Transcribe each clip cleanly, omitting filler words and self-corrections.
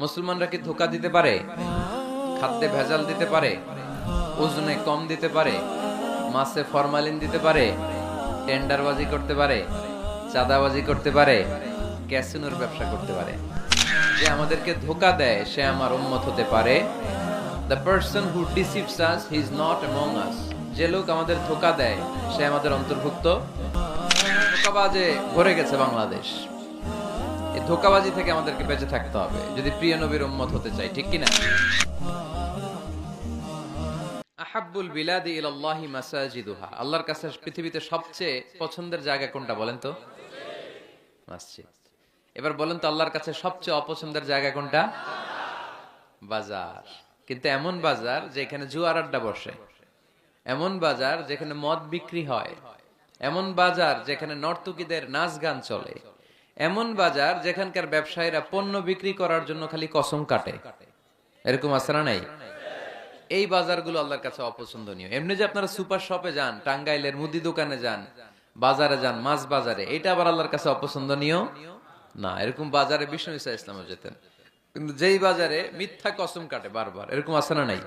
মুসলমানরা কি ধোঁকা দিতে পারে? খাদ্যে ভেজাল দিতে পারে? ওজনে কম দিতে পারে? মাছে ফরমালিন দিতে পারে? টেন্ডারবাজি করতে পারে? চাঁদাবাজি করতে পারে? ক্যাসিনোর ব্যবসা করতে পারে? যে আমাদেরকে ধোঁকা দেয় সে আমার উম্মত হতে পারে। The person who deceives us he is not among আস। যে লোক আমাদের ধোঁকা দেয় সে আমাদের অন্তর্ভুক্ত। ধোঁকাবাজে ভরে গেছে বাংলাদেশ। এই ধোঁকাবাজি থেকে আমাদেরকে বেঁচে থাকতে হবে যদি প্রিয় নবীর উম্মত হতে চাই, ঠিক কিনা? আহাব্বুল বিলাদি ইলাল্লাহি মাসাজিদুহা। আল্লাহর কাছে পৃথিবীতে সবচেয়ে পছন্দের জায়গা কোনটা বলেন তো? মসজিদ। এবার বলেন তো আল্লাহর কাছে সবচেয়ে অপছন্দের জায়গা কোনটা? বাজার। কিন্তু এমন বাজার যেখানে জুয়ার আড্ডা বসে, এমন বাজার যেখানে মদ বিক্রি হয়, এমন বাজার যেখানে নর্তকীদের নাচ গান চলে, এমন বাজার যেখানকার ব্যবসায়ীরা পণ্য বিক্রি করার জন্য খালি কসম কাটে। এরকম আছে না নাই? এই বাজারগুলো আল্লাহর কাছে অপছন্দনীয়। এমনি যে আপনারা সুপার শপে যান, টাঙ্গাইলের মুদি দোকানে যান, বাজারে যান, মাছ বাজারে, এটা আবার আল্লাহর কাছে অপছন্দনীয় না। এরকম বাজারে বিষ্ণু ঈসা ইসলামও যেতেন। কিন্তু যেই বাজারে মিথ্যা কসম কাটে বারবার, এরকম আছে না নাই?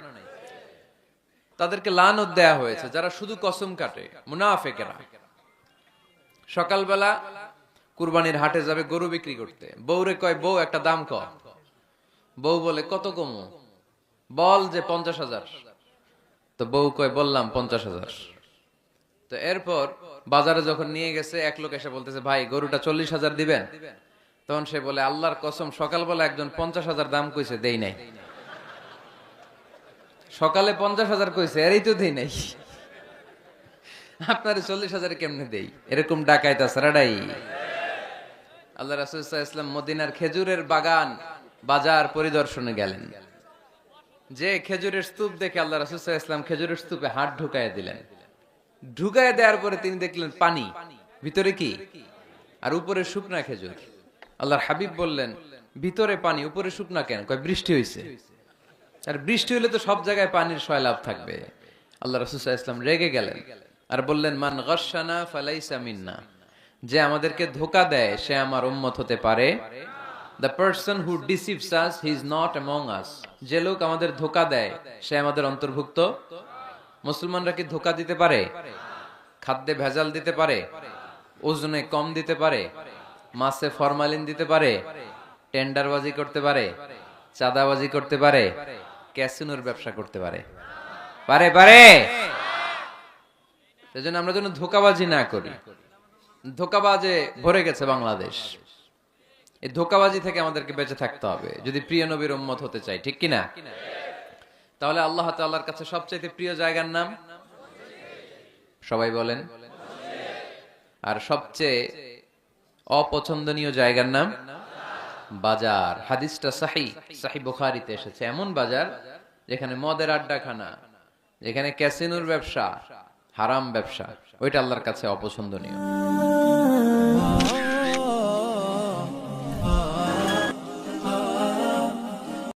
তাদেরকে লানত দেয়া হয়েছে যারা শুধু কসম কাটে, মুনাফেকেরা। সকালবেলা কুরবানির হাটে যাবে গরু বিক্রি করতে, বউরে কয় বউ একটা দাম ক। বউ বলে কত কমু? বল যে 50,000। তো বউ কয় বললাম 50,000। তো এরপর বাজারে যখন নিয়ে গেছে এক লোক এসে বলতেছে ভাই গরুটা 40,000 দিবেন। তখন সে বলে আল্লাহর কসম সকালবেলা একজন 50,000 দাম কইছে, দেই নাই। সকালে 50,000 কইছে, এরই তো দেই নাই। আপনার 40,000 কেমনে দেই? এরকম ডাকাইত আছে রাডাই। আল্লাহ রাসূল সাল্লাল্লাহু আলাইহি ওয়াসাল্লাম মদিনার খেজুরের বাগান বাজার পরিদর্শনে গেলেন। যে খেজুরের স্তূপ দেখে আল্লাহ রাসূল সাল্লাল্লাহু আলাইহি ওয়াসাল্লাম খেজুরের স্তূপে হাত ঢুকায় দিলেন। ঢুকায় দেওয়ার পরে তিনি দেখলেন পানি, ভিতরে কি? আর উপরে শুকনা খেজুর। আল্লাহর হাবিব বললেন ভিতরে পানি উপরে শুকনা কেন? কয় বৃষ্টি হইছে। আর বৃষ্টি হলে তো সব জায়গায় পানির সয়লাভ থাকবে। আল্লাহ রাসূল সাল্লাল্লাহু আলাইহি ওয়াসাল্লাম রেগে গেলেন আর বললেন মান গাশশানা ফালাইসা মিন্না। যে আমাদেরকে ধোঁকা দেয় সে আমার উম্মত হতে পারে। The person who deceives us he is not among আস। যে লোক আমাদের ধোঁকা দেয় সে আমাদের অন্তর্ভুক্ত। মুসলমানরা কি ধোঁকা দিতে পারে? খাদ্যে ভেজাল দিতে পারে? ওজনে কম দিতে পারে? মাছে ফরমালিন দিতে পারে? টেন্ডারবাজি করতে পারে? চাঁদাবাজি করতে পারে? ক্যাসিনোর ব্যবসা করতে পারে? পারে পারে। সেজন্য আমরা যেন ধোঁকাবাজি না করি। ধোঁকাবাজে ভরে গেছে বাংলাদেশ। এই ধোঁকাবাজি থেকে আমাদেরকে বেঁচে থাকতে হবে যদি প্রিয় নবীর উম্মত হতে চাই, ঠিক কিনা? তাহলে আল্লাহ তাআলার কাছে সবচেয়ে প্রিয় জায়গার নাম সবাই বলেন। আর সবচেয়ে অপছন্দনীয় জায়গার নাম বাজার। হাদিসটা সহিহ বুখারীতে এসেছে। এমন বাজার যেখানে মদের আড্ডাখানা, যেখানে ক্যাসিনোর ব্যবসা, হারাম ব্যবসা, ওইটা আল্লাহর কাছে অপছন্দনীয়।